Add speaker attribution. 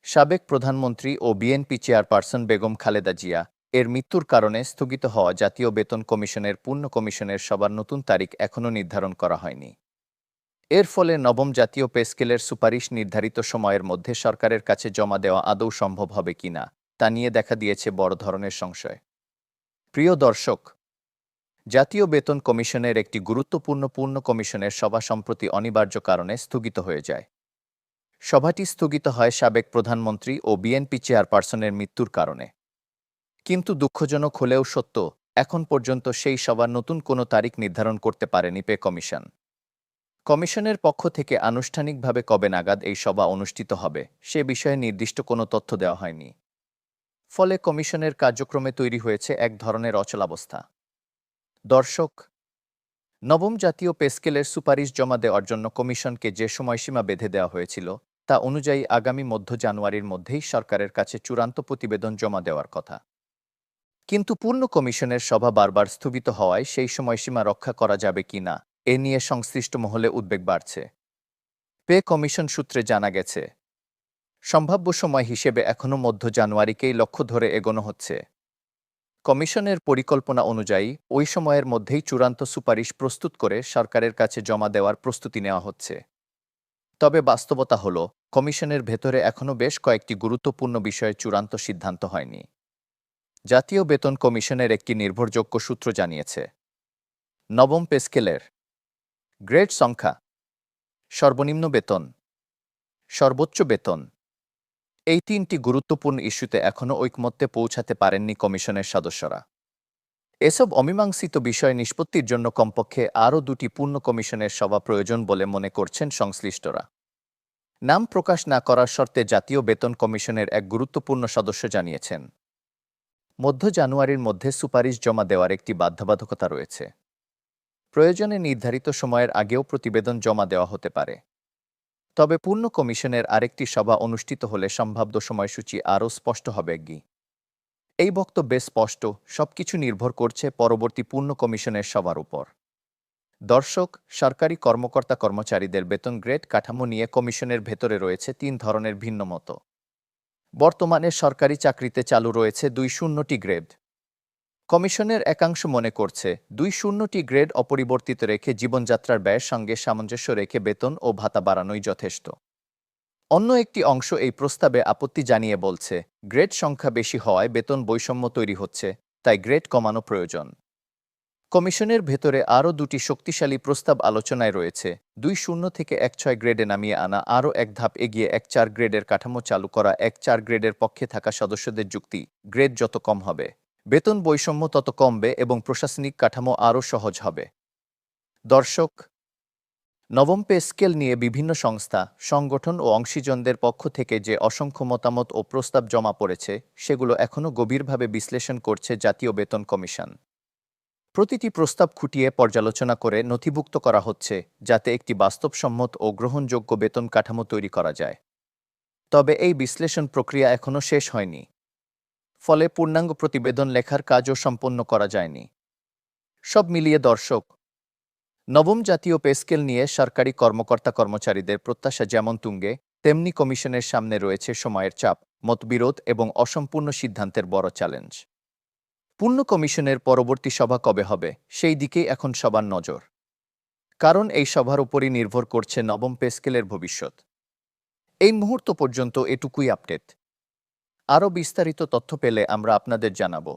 Speaker 1: সাবেক প্রধানমন্ত্রী ও BNP chairperson Begum Khaleda Zia এর মৃত্যুর কারণে স্থগিত হওয়া জাতীয় বেতন কমিশনের পূর্ণ কমিশনের সবার নতুন তারিখ এখনও নির্ধারণ করা হয়নি। এর ফলে নবম জাতীয় পে স্কেলের সুপারিশ নির্ধারিত সময়ের মধ্যে সরকারের কাছে জমা দেওয়া আদৌ সম্ভব হবে কিনা তা নিয়ে দেখা দিয়েছে বড় ধরনের সংশয়। প্রিয় দর্শক, জাতীয় বেতন কমিশনের একটি গুরুত্বপূর্ণ পূর্ণ কমিশনের সভা সম্প্রতি অনিবার্য কারণে স্থগিত হয়ে যায়। সভাটি স্থগিত হয় সাবেক প্রধানমন্ত্রী ও বিএনপি চেয়ারপারসনের মৃত্যুর কারণে। কিন্তু দুঃখজনক হলেও সত্য, এখন পর্যন্ত সেই সভার নতুন কোনো তারিখ নির্ধারণ করতে পারেনি পে কমিশন। কমিশনের পক্ষ থেকে আনুষ্ঠানিকভাবে কবে নাগাদ এই সভা অনুষ্ঠিত হবে সে বিষয়ে নির্দিষ্ট কোনো তথ্য দেওয়া হয়নি। ফলে কমিশনের কার্যক্রমে তৈরি হয়েছে এক ধরনের অচলাবস্থা। দর্শক, নবম জাতীয় পে স্কেলের সুপারিশ জমা দেওয়ার জন্য কমিশনকে যে সময়সীমা বেঁধে দেওয়া হয়েছিল তা অনুযায়ী আগামী মধ্য জানুয়ারির মধ্যেই সরকারের কাছে চূড়ান্ত প্রতিবেদন জমা দেওয়ার কথা। কিন্তু পূর্ণ কমিশনের সভা বারবার স্থগিত হওয়ায় সেই সময়সীমা রক্ষা করা যাবে কিনা এ নিয়ে সংশ্লিষ্ট মহলে উদ্বেগ বাড়ছে। পে কমিশন সূত্রে জানা গেছে, সম্ভাব্য সময় হিসেবে এখনও মধ্য জানুয়ারিকেই লক্ষ্য ধরে এগোনো হচ্ছে। কমিশনের পরিকল্পনা অনুযায়ী ওই সময়ের মধ্যেই চূড়ান্ত সুপারিশ প্রস্তুত করে সরকারের কাছে জমা দেওয়ার প্রস্তুতি নেওয়া হচ্ছে। তবে বাস্তবতা হল, কমিশনের ভেতরে এখনও বেশ কয়েকটি গুরুত্বপূর্ণ বিষয়ে চূড়ান্ত সিদ্ধান্ত হয়নি। জাতীয় বেতন কমিশনের একটি নির্ভরযোগ্য সূত্র জানিয়েছে, নবম পে স্কেলের গ্রেড সংখ্যা, সর্বনিম্ন বেতন, সর্বোচ্চ বেতন, এই তিনটি গুরুত্বপূর্ণ ইস্যুতে এখনও ঐকমত্যে পৌঁছাতে পারেননি কমিশনের সদস্যরা। এসব অমীমাংসিত বিষয় নিষ্পত্তির জন্য কমপক্ষে আরও দুটি পূর্ণ কমিশনের সভা প্রয়োজন বলে মনে করছেন সংশ্লিষ্টরা। নাম প্রকাশ না করার শর্তে জাতীয় বেতন কমিশনের এক গুরুত্বপূর্ণ সদস্য জানিয়েছেন, মধ্য জানুয়ারির মধ্যে সুপারিশ জমা দেওয়ার একটি বাধ্যবাধকতা রয়েছে। প্রয়োজনে নির্ধারিত সময়ের আগেও প্রতিবেদন জমা দেওয়া হতে পারে। তবে পূর্ণ কমিশনের আরেকটি সভা অনুষ্ঠিত হলে সম্ভাব্য সময়সূচি আরও স্পষ্ট হবে। এই বক্তব্যে স্পষ্ট, সবকিছু নির্ভর করছে পরবর্তী পূর্ণ কমিশনের সভার উপর। দর্শক, সরকারি কর্মকর্তা কর্মচারীদের বেতন গ্রেড কাঠামো নিয়ে কমিশনের ভেতরে রয়েছে তিন ধরনের ভিন্ন মত। বর্তমানে সরকারি চাকরিতে চালু রয়েছে ২০টি গ্রেড। কমিশনের একাংশ মনে করছে ২০টি গ্রেড অপরিবর্তিত রেখে জীবনযাত্রার ব্যয়ের সঙ্গে সামঞ্জস্য রেখে বেতন ও ভাতা বাড়ানোই যথেষ্ট। অন্য একটি অংশ এই প্রস্তাবে আপত্তি জানিয়ে বলছে, গ্রেড সংখ্যা বেশি হওয়ায় বেতন বৈষম্য তৈরি হচ্ছে, তাই গ্রেড কমানো প্রয়োজন। কমিশনের ভেতরে আরও দুটি শক্তিশালী প্রস্তাব আলোচনায় রয়েছে, ২-০ থেকে ১-৬ গ্রেডে নামিয়ে আনা, আরও এক ধাপ এগিয়ে ১-৪ গ্রেডের কাঠামো চালু করা। ১-৪ গ্রেডের পক্ষে থাকা সদস্যদের যুক্তি, গ্রেড যত কম হবে, বেতন বৈষম্য তত কমবে এবং প্রশাসনিক কাঠামো আরও সহজ হবে। দর্শক, নবম পে স্কেল নিয়ে বিভিন্ন সংস্থা, সংগঠন ও অংশীজনদের পক্ষ থেকে যে অসংখ্য মতামত ও প্রস্তাব জমা পড়েছে সেগুলো এখনও গভীরভাবে বিশ্লেষণ করছে জাতীয় বেতন কমিশন। প্রতিটি প্রস্তাব খুঁটিয়ে পর্যালোচনা করে নথিভুক্ত করা হচ্ছে, যাতে একটি বাস্তবসম্মত ও গ্রহণযোগ্য বেতন কাঠামো তৈরি করা যায়। তবে এই বিশ্লেষণ প্রক্রিয়া এখনও শেষ হয়নি। ফলে পূর্ণাঙ্গ প্রতিবেদন লেখার কাজও সম্পন্ন করা যায়নি। সব মিলিয়ে দর্শক, নবম জাতীয় পে স্কেল নিয়ে সরকারি কর্মকর্তা কর্মচারীদের প্রত্যাশা যেমন তুঙ্গে, তেমনি কমিশনের সামনে রয়েছে সময়ের চাপ, মতবিরোধ এবং অসম্পূর্ণ সিদ্ধান্তের বড় চ্যালেঞ্জ। পূর্ণ কমিশনের পরবর্তী সভা কবে হবে সেই দিকেই এখন সবার নজর। কারণ এই সভার উপরই নির্ভর করছে নবম পে স্কেলের ভবিষ্যৎ। এই মুহূর্ত পর্যন্ত এটুকুই আপডেট। আরও বিস্তারিত তথ্য পেলে আমরা আপনাদের জানাবো।